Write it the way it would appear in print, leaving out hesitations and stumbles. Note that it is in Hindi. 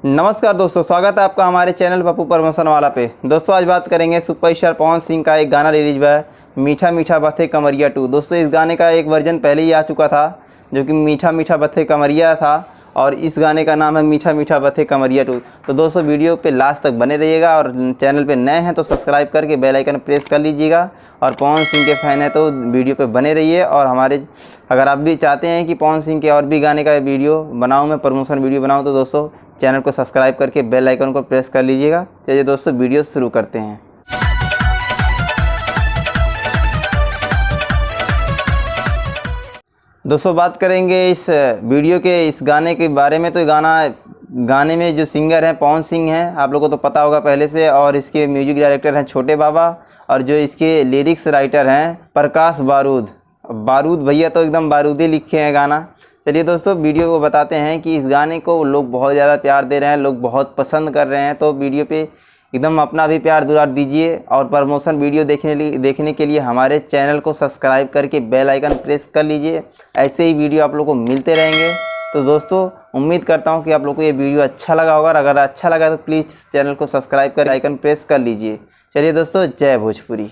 नमस्कार दोस्तों, स्वागत है आपका हमारे चैनल पप्पू प्रमोशन वाला पे। दोस्तों आज बात करेंगे सुपरस्टार पवन सिंह का एक गाना रिलीज हुआ है, मीठा मीठा बथे कमरिया 2। दोस्तों इस गाने का एक वर्जन पहले ही आ चुका था जो कि मीठा मीठा बथे कमरिया था, और इस गाने का नाम है मीठा मीठा बथे कमरिया 2। तो दोस्तों वीडियो पे लास्ट तक बने रहिएगा, और चैनल पे नए हैं तो सब्सक्राइब करके बेल आइकन प्रेस कर लीजिएगा, और पवन सिंह के फ़ैन है तो वीडियो पे बने रहिए। और हमारे अगर आप भी चाहते हैं कि पवन सिंह के और भी गाने का वीडियो बनाऊँ, मैं प्रमोशन वीडियो बनाऊँ, तो दोस्तों चैनल को सब्सक्राइब करके बेल आइकन को प्रेस कर लीजिएगा। चलिए दोस्तों वीडियो शुरू करते हैं। दोस्तों बात करेंगे इस वीडियो के इस गाने के बारे में। तो गाने में जो सिंगर हैं पवन सिंह हैं, आप लोगों को तो पता होगा पहले से, और इसके म्यूजिक डायरेक्टर हैं छोटे बाबा, और जो इसके लिरिक्स राइटर हैं प्रकाश बारूद भैया तो एकदम बारूदी लिखे हैं गाना। चलिए दोस्तों वीडियो को बताते हैं कि इस गाने को लोग बहुत ज़्यादा प्यार दे रहे हैं, लोग बहुत पसंद कर रहे हैं, तो वीडियो पे एकदम अपना भी प्यार दुलार दीजिए। और प्रमोशन वीडियो देखने के लिए हमारे चैनल को सब्सक्राइब करके बेल आइकन प्रेस कर लीजिए। ऐसे ही वीडियो आप लोगों को मिलते रहेंगे। तो दोस्तों उम्मीद करता हूँ कि आप लोगों को ये वीडियो अच्छा लगा होगा, अगर अच्छा लगा तो प्लीज़ चैनल को सब्सक्राइब कर आइकन प्रेस कर लीजिए। चलिए दोस्तों, जय भोजपुरी।